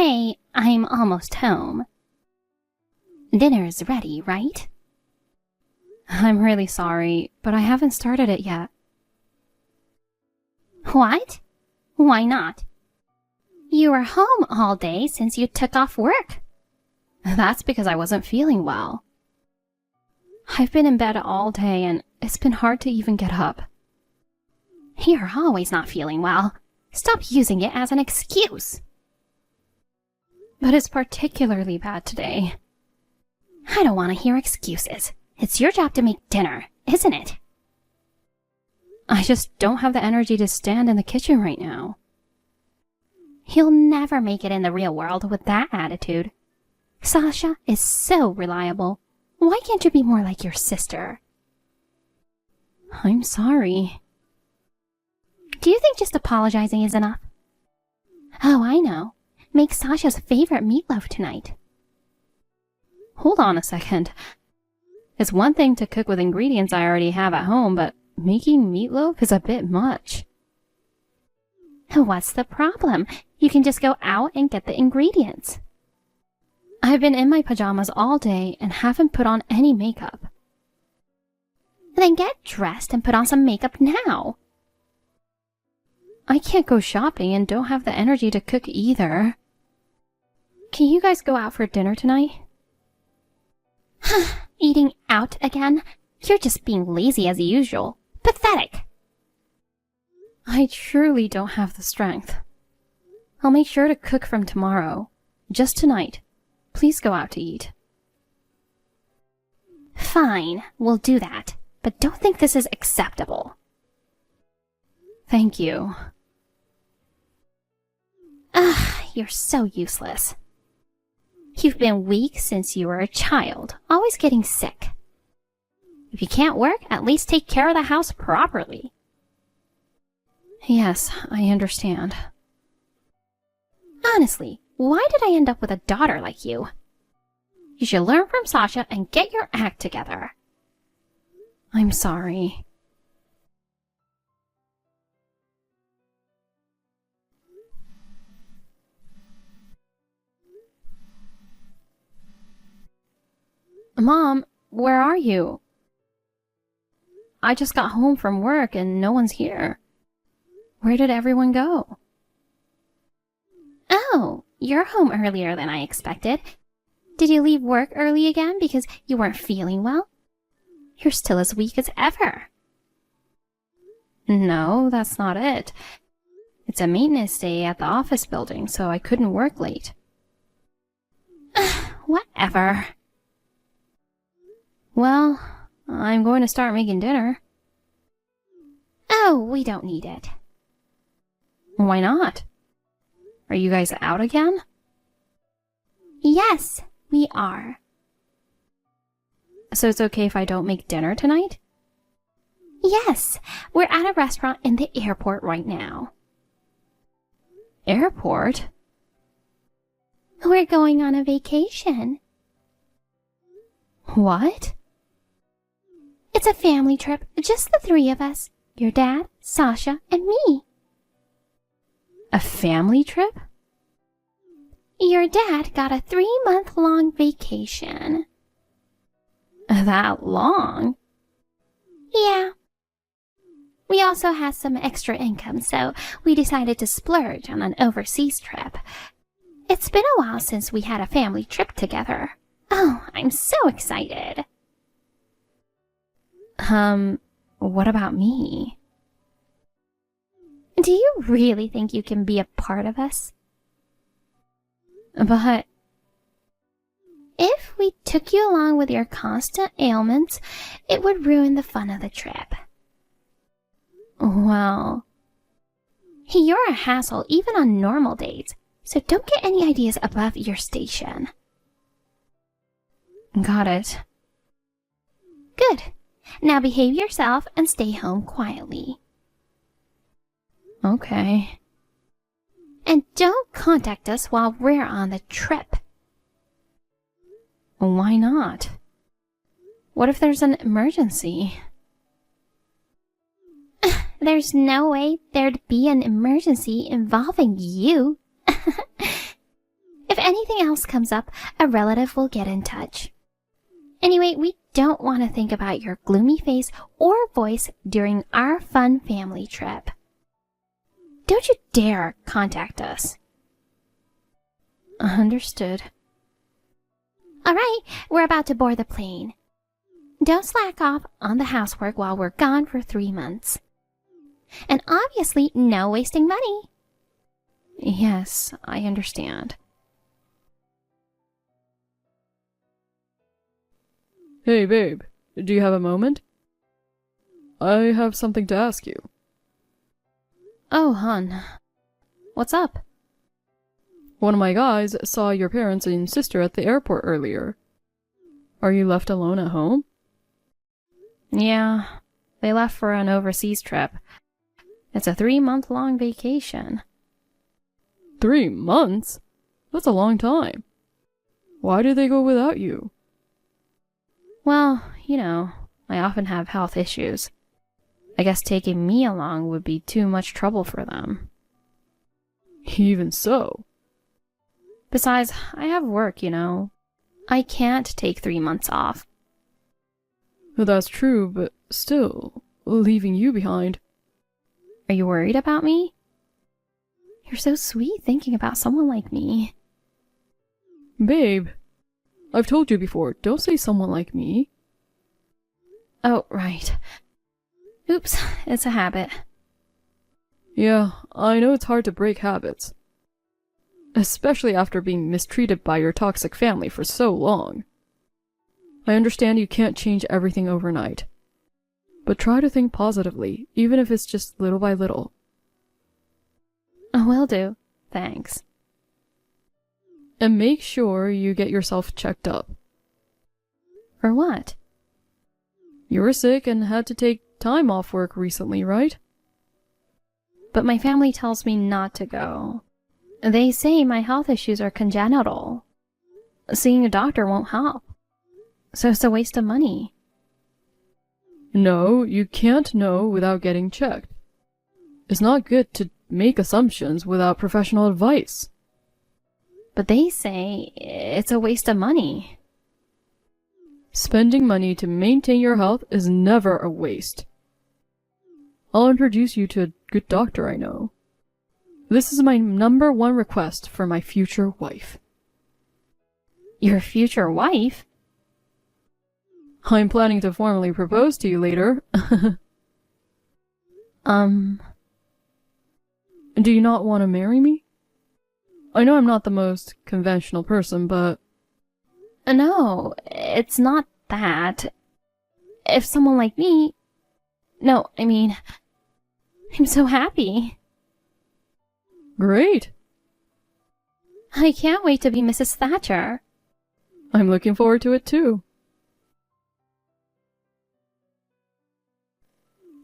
Hey, I'm almost home. Dinner's ready, right? I'm really sorry, but I haven't started it yet. What? Why not? You were home all day since you took off work. That's because I wasn't feeling well. I've been in bed all day and it's been hard to even get up. You're always not feeling well. Stop using it as an excuse. But it's particularly bad today. I don't want to hear excuses. It's your job to make dinner, isn't it? I just don't have the energy to stand in the kitchen right now. You'll never make it in the real world with that attitude. Sasha is so reliable. Why can't you be more like your sister? I'm sorry. Do you think just apologizing is enough? Oh, I know. Make Sasha's favorite meatloaf tonight. Hold on a second. It's one thing to cook with ingredients I already have at home, but making meatloaf is a bit much. What's the problem? You can just go out and get the ingredients. I've been in my pajamas all day and haven't put on any makeup. Then get dressed and put on some makeup now. I can't go shopping and don't have the energy to cook either. Can you guys go out for dinner tonight? Eating out again? You're just being lazy as usual. Pathetic. I truly don't have the strength. I'll make sure to cook from tomorrow. Just tonight. Please go out to eat. Fine, we'll do that. But don't think this is acceptable. Thank you. You're so useless. You've been weak since you were a child, always getting sick. If you can't work, at least take care of the house properly. Yes, I understand. Honestly, why did I end up with a daughter like you? You should learn from Sasha and get your act together. I'm sorry. Mom, where are you? I just got home from work and no one's here. Where did everyone go? Oh, you're home earlier than I expected. Did you leave work early again because you weren't feeling well? You're still as weak as ever. No, that's not it. It's a maintenance day at the office building, so I couldn't work late. Whatever. Well, I'm going to start making dinner. Oh, we don't need it. Why not? Are you guys out again? Yes, we are. So it's okay if I don't make dinner tonight? Yes, we're at a restaurant in the airport right now. Airport? We're going on a vacation. What? It's a family trip, just the three of us. Your dad, Sasha, and me. A family trip? Your dad got a 3-month-long vacation. That long? Yeah. We also had some extra income, so we decided to splurge on an overseas trip. It's been a while since we had a family trip together. Oh, I'm so excited. What about me? Do you really think you can be a part of us? But if we took you along with your constant ailments, it would ruin the fun of the trip. Well, you're a hassle even on normal days, so don't get any ideas above your station. Got it. Good. Now behave yourself and stay home quietly. Okay. And don't contact us while we're on the trip. Why not? What if there's an emergency? There's no way there'd be an emergency involving you. If anything else comes up, a relative will get in touch. Anyway, we don't want to think about your gloomy face or voice during our fun family trip. Don't you dare contact us. Understood. All right, we're about to board the plane. Don't slack off on the housework while we're gone for 3 months. And obviously, no wasting money. Yes, I understand. Hey, babe, do you have a moment? I have something to ask you. Oh, hon. What's up? One of my guys saw your parents and sister at the airport earlier. Are you left alone at home? Yeah, they left for an overseas trip. It's a 3-month-long vacation. 3 months? That's a long time. Why did they go without you? Well, you know, I often have health issues. I guess taking me along would be too much trouble for them. Even so. Besides, I have work, you know. I can't take 3 months off. That's true, but still, leaving you behind. Are you worried about me? You're so sweet thinking about someone like me. Babe, I've told you before, don't say someone like me. Oh, right. Oops, it's a habit. Yeah, I know it's hard to break habits. Especially after being mistreated by your toxic family for so long. I understand you can't change everything overnight. But try to think positively, even if it's just little by little. Will do. Thanks. And make sure you get yourself checked up. For what? You were sick and had to take time off work recently, right? But my family tells me not to go. They say my health issues are congenital. Seeing a doctor won't help. So it's a waste of money. No, you can't know without getting checked. It's not good to make assumptions without professional advice. But they say it's a waste of money. Spending money to maintain your health is never a waste. I'll introduce you to a good doctor I know. This is my #1 request for my future wife. Your future wife? I'm planning to formally propose to you later. Do you not want to marry me? I know I'm not the most conventional person, but... No, it's not that. If someone like me... No, I mean... I'm so happy. Great. I can't wait to be Mrs. Thatcher. I'm looking forward to it too.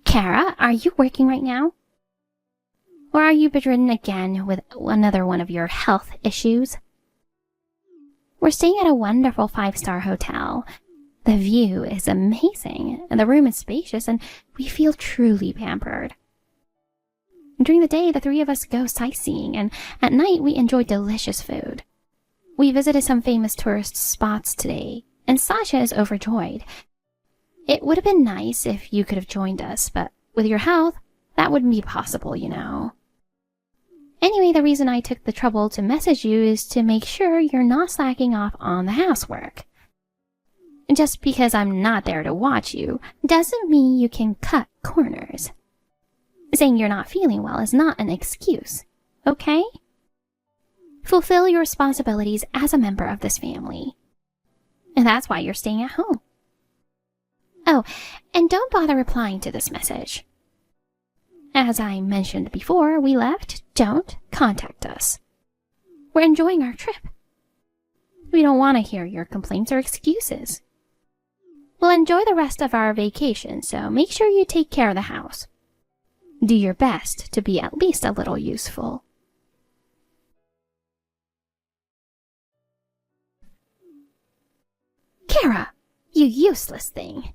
Kara, are you working right now? Or are you bedridden again with another one of your health issues? We're staying at a wonderful 5-star hotel. The view is amazing, and the room is spacious, and we feel truly pampered. During the day, the 3 of us go sightseeing, and at night we enjoy delicious food. We visited some famous tourist spots today, and Sasha is overjoyed. It would have been nice if you could have joined us, but with your health, that wouldn't be possible, you know. Anyway, the reason I took the trouble to message you is to make sure you're not slacking off on the housework. Just because I'm not there to watch you doesn't mean you can cut corners. Saying you're not feeling well is not an excuse, okay? Fulfill your responsibilities as a member of this family. And that's why you're staying at home. Oh, and don't bother replying to this message. As I mentioned before we left, don't contact us. We're enjoying our trip. We don't want to hear your complaints or excuses. We'll enjoy the rest of our vacation, so make sure you take care of the house. Do your best to be at least a little useful. Kara, you useless thing.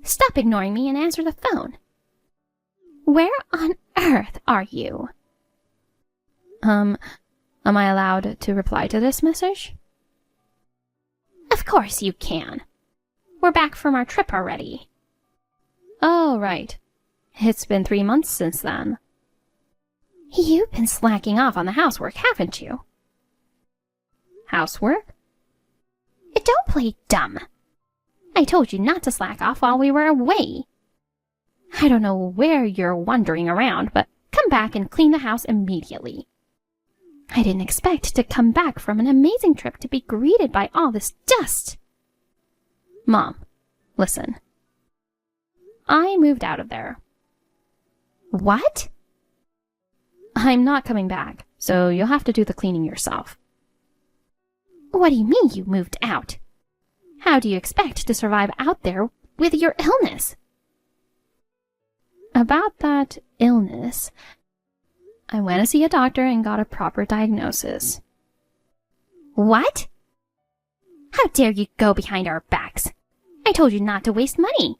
Stop ignoring me and answer the phone. Where on earth earth are you? Am I allowed to reply to this message? Of course you can. We're back from our trip already. Oh, right. It's been 3 months since then. You've been slacking off on the housework, haven't you? Housework? Don't play dumb. I told you not to slack off while we were away. I don't know where you're wandering around, but come back and clean the house immediately. I didn't expect to come back from an amazing trip to be greeted by all this dust. Mom, listen. I moved out of there. What? I'm not coming back, so you'll have to do the cleaning yourself. What do you mean you moved out? How do you expect to survive out there with your illness? About that illness, I went to see a doctor and got a proper diagnosis. What? How dare you go behind our backs? I told you not to waste money.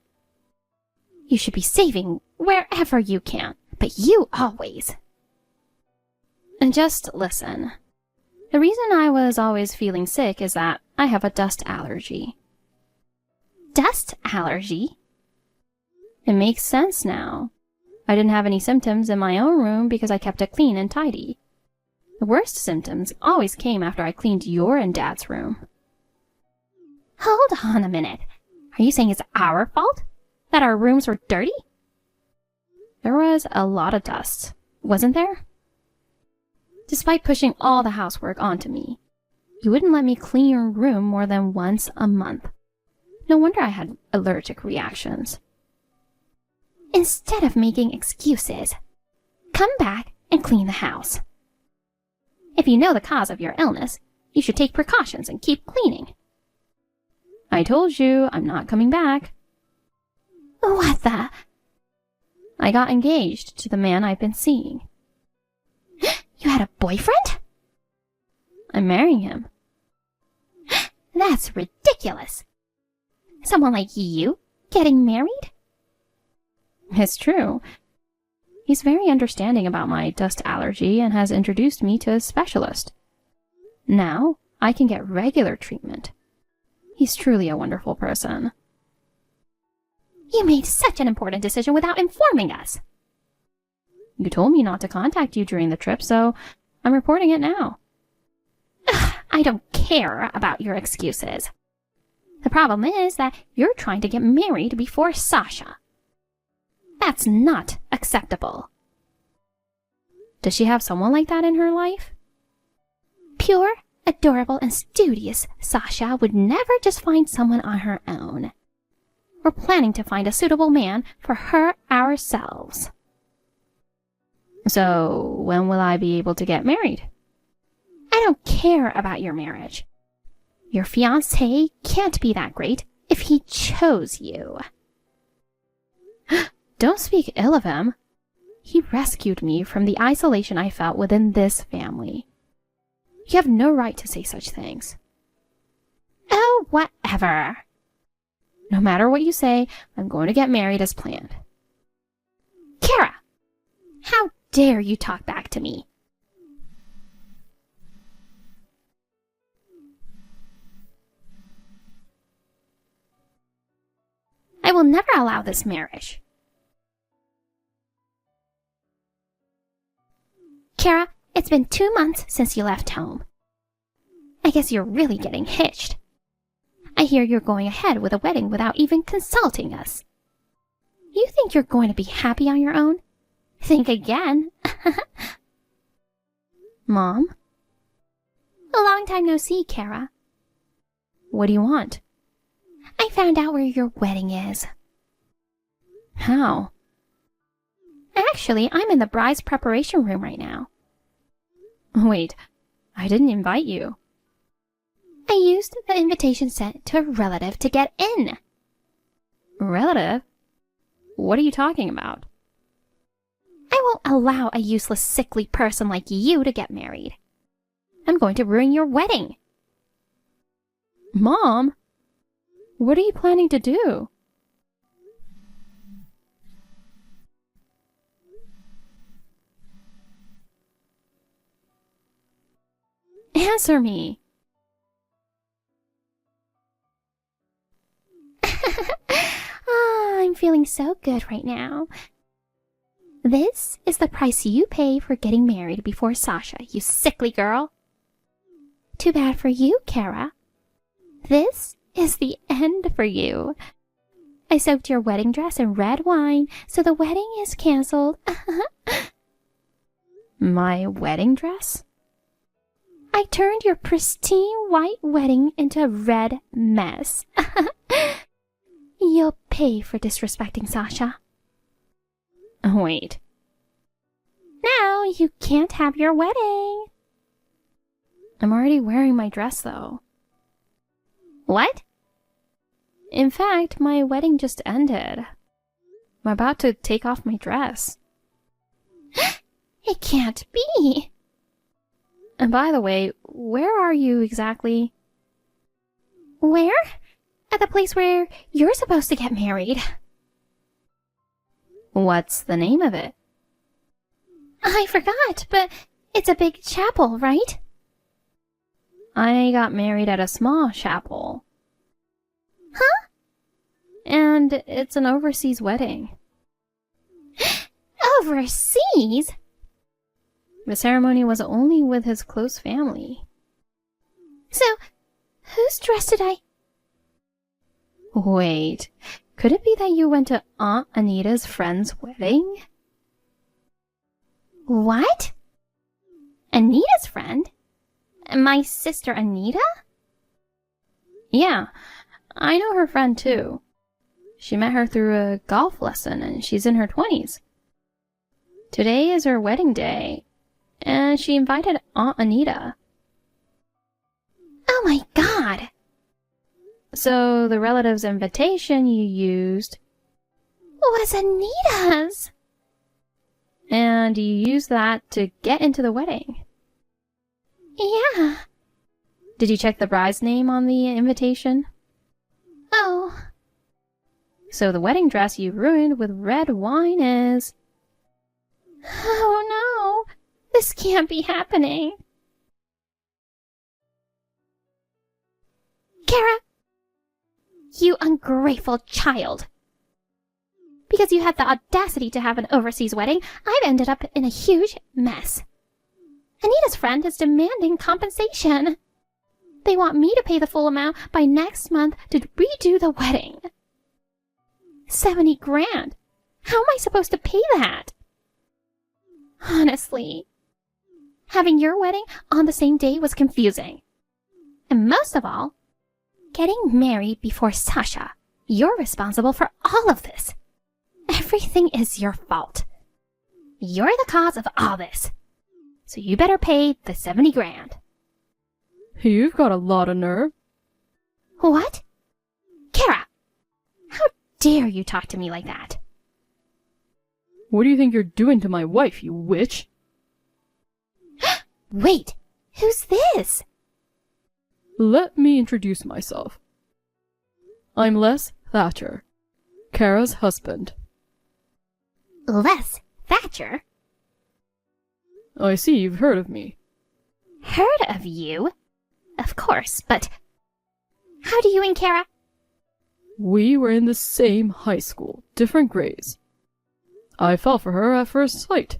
You should be saving wherever you can, but you always. And just listen. The reason I was always feeling sick is that I have a dust allergy. Dust allergy? It makes sense now. I didn't have any symptoms in my own room because I kept it clean and tidy. The worst symptoms always came after I cleaned your and Dad's room. Hold on a minute. Are you saying it's our fault? That our rooms were dirty? There was a lot of dust, wasn't there? Despite pushing all the housework onto me, you wouldn't let me clean your room more than once a month. No wonder I had allergic reactions. Instead of making excuses, come back and clean the house. If you know the cause of your illness, you should take precautions and keep cleaning. I told you I'm not coming back. What the? I got engaged to the man I've been seeing. You had a boyfriend? I'm marrying him. That's ridiculous. Someone like you getting married? It's true. He's very understanding about my dust allergy and has introduced me to a specialist. Now I can get regular treatment. He's truly a wonderful person. You made such an important decision without informing us. You told me not to contact you during the trip, so I'm reporting it now. I don't care about your excuses. The problem is that you're trying to get married before Sasha. That's not acceptable. Does she have someone like that in her life? Pure, adorable, and studious Sasha would never just find someone on her own. We're planning to find a suitable man for her ourselves. So, when will I be able to get married? I don't care about your marriage. Your fiancé can't be that great if he chose you. Don't speak ill of him. He rescued me from the isolation I felt within this family. You have no right to say such things. Oh, whatever. No matter what you say, I'm going to get married as planned. Kara! How dare you talk back to me? I will never allow this marriage. Kara, it's been 2 months since you left home. I guess you're really getting hitched. I hear you're going ahead with a wedding without even consulting us. You think you're going to be happy on your own? Think again. Mom? A long time no see, Kara. What do you want? I found out where your wedding is. How? Actually, I'm in the bride's preparation room right now. Wait, I didn't invite you. I used the invitation sent to a relative to get in. Relative? What are you talking about? I won't allow a useless, sickly person like you to get married. I'm going to ruin your wedding. Mom? What are you planning to do? Answer me. I'm feeling so good right now. This is the price you pay for getting married before Sasha, you sickly girl. Too bad for you, Kara. This is the end for you. I soaked your wedding dress in red wine, so the wedding is canceled. My wedding dress? I turned your pristine white wedding into a red mess. You'll pay for disrespecting Sasha. Wait. Now you can't have your wedding. I'm already wearing my dress, though. What? In fact, my wedding just ended. I'm about to take off my dress. It can't be. And by the way, where are you exactly? Where? At the place where you're supposed to get married. What's the name of it? I forgot, but it's a big chapel, right? I got married at a small chapel. Huh? And it's an overseas wedding. Overseas? The ceremony was only with his close family. So, whose dress did I... Wait, could it be that you went to Aunt Anita's friend's wedding? What? Anita's friend? My sister Anita? Yeah, I know her friend too. She met her through a golf lesson and she's in her 20s. Today is her wedding day, and she invited Aunt Anita. Oh my god! So the relative's invitation you used Was Anita's! and you used that to get into the wedding. Yeah. Did you check the bride's name on the invitation? Oh. So the wedding dress you ruined with red wine is... Oh no! This can't be happening. Kara! You ungrateful child! Because you had the audacity to have an overseas wedding, I've ended up in a huge mess. Anita's friend is demanding compensation. They want me to pay the full amount by next month to redo the wedding. 70 grand. How am I supposed to pay that? Honestly, having your wedding on the same day was confusing. And most of all, getting married before Sasha. You're responsible for all of this. Everything is your fault. You're the cause of all this. So you better pay the 70 grand. You've got a lot of nerve. What? Kara, how dare you talk to me like that? What do you think you're doing to my wife, you witch? Wait, who's this? Let me introduce myself. I'm Les Thatcher, Kara's husband. Les Thatcher? I see you've heard of me. Heard of you? Of course, but how do you and Kara? We were in the same high school, different grades. I fell for her at first sight.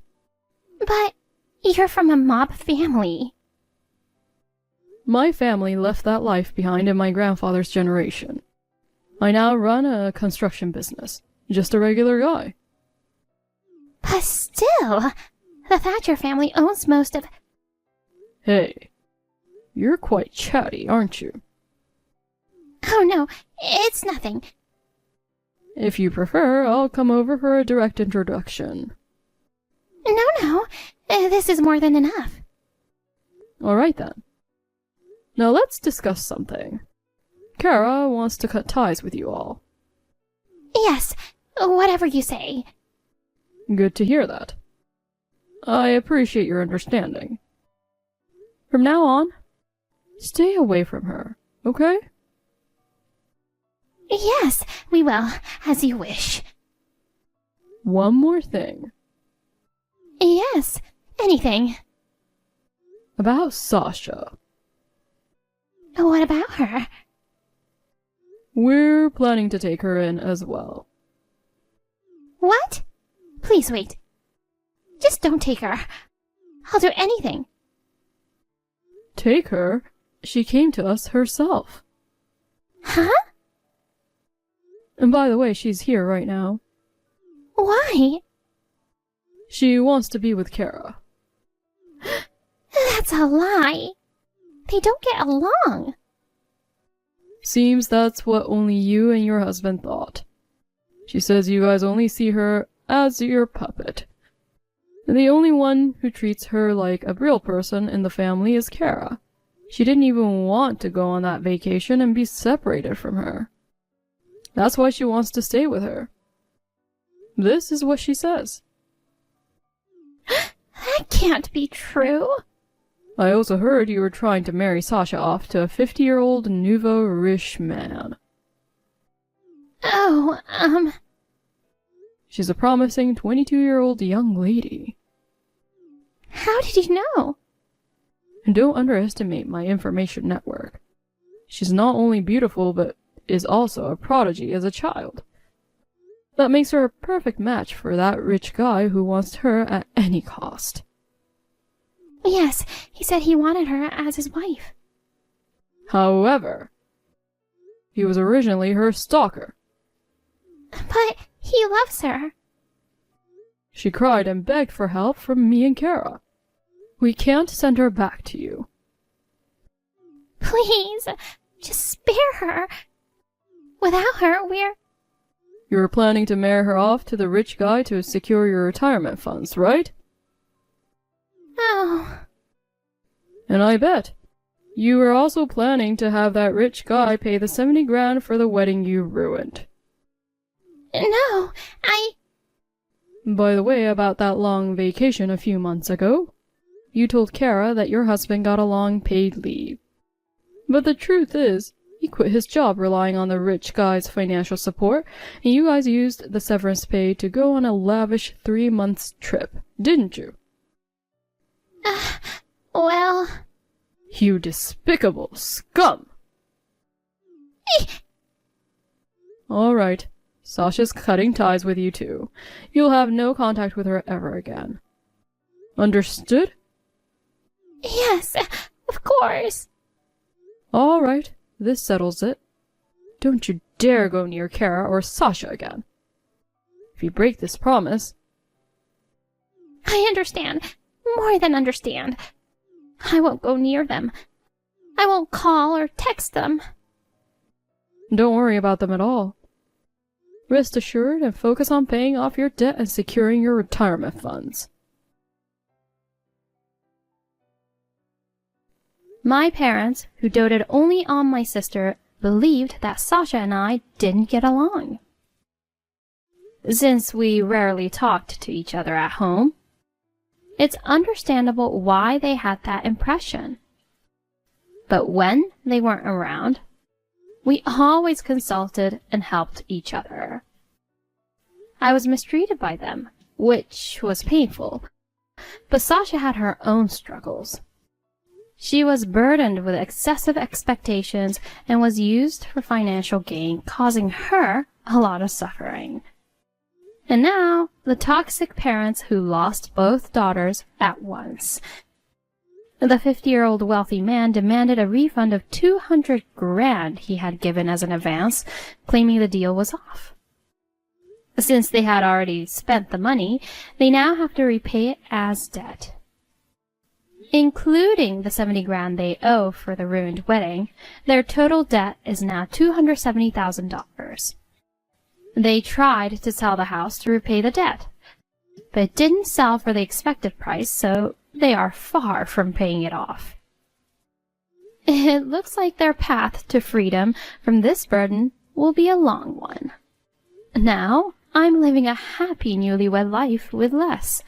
But you're from a mob family. My family left that life behind in my grandfather's generation. I now run a construction business. Just a regular guy. But still, the Thatcher family owns most of... Hey, you're quite chatty, aren't you? Oh no, it's nothing. If you prefer, I'll come over for a direct introduction. No, this is more than enough. All right then. Now let's discuss something. Kara wants to cut ties with you all. Yes, whatever you say. Good to hear that. I appreciate your understanding. From now on, stay away from her, okay? Yes, we will, as you wish. One more thing. Yes, anything. About Sasha. What about her? We're planning to take her in as well. What? Please wait. Just don't take her. I'll do anything. Take her? She came to us herself. Huh? And by the way, she's here right now. Why? She wants to be with Kara. That's a lie. They don't get along. Seems that's what only you and your husband thought. She says you guys only see her as your puppet. The only one who treats her like a real person in the family is Kara. She didn't even want to go on that vacation and be separated from her. That's why she wants to stay with her. This is what she says. That can't be true. I also heard you were trying to marry Sasha off to a 50-year-old nouveau riche man. Oh, She's a promising 22-year-old young lady. how did you know? And don't underestimate my information network. She's not only beautiful, but is also a prodigy as a child. That makes her a perfect match for that rich guy who wants her at any cost. Yes, he said he wanted her as his wife. However, he was originally her stalker. But he loves her. She cried and begged for help from me and Kara. We can't send her back to you. Please, just spare her. Without her, we're... You were planning to marry her off to the rich guy to secure your retirement funds, right? Oh, And I bet you were also planning to have that rich guy pay the 70 grand for the wedding you ruined. no, By the way, about that long vacation a few months ago, you told Kara that your husband got a long paid leave. But the truth is, he quit his job relying on the rich guy's financial support, and you guys used the severance pay to go on a lavish 3-month trip, didn't you? well... You despicable scum! Alright, Sasha's cutting ties with you too. You'll have no contact with her ever again. Understood? Yes, of course. Alright, this settles it. Don't you dare go near Kara or Sasha again. If you break this promise... I understand. More than understand. I won't go near them. I won't call or text them. Don't worry about them at all. Rest assured and focus on paying off your debt and securing your retirement funds. My parents, who doted only on my sister, believed that Sasha and I didn't get along. Since we rarely talked to each other at home, it's understandable why they had that impression. But when they weren't around, we always consulted and helped each other. I was mistreated by them, which was painful, but Sasha had her own struggles. She was burdened with excessive expectations and was used for financial gain, causing her a lot of suffering. And now, the toxic parents who lost both daughters at once. The 50-year-old wealthy man demanded a refund of 200 grand he had given as an advance, claiming the deal was off. Since they had already spent the money, they now have to repay it as debt. Including the 70 grand they owe for the ruined wedding, their total debt is now $270,000. They tried to sell the house to repay the debt, but it didn't sell for the expected price, so they are far from paying it off. It looks like their path to freedom from this burden will be a long one. Now, I'm living a happy newlywed life with Les.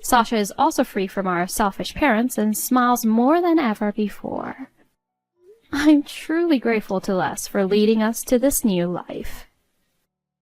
Sasha is also free from our selfish parents and smiles more than ever before. I'm truly grateful to Les for leading us to this new life.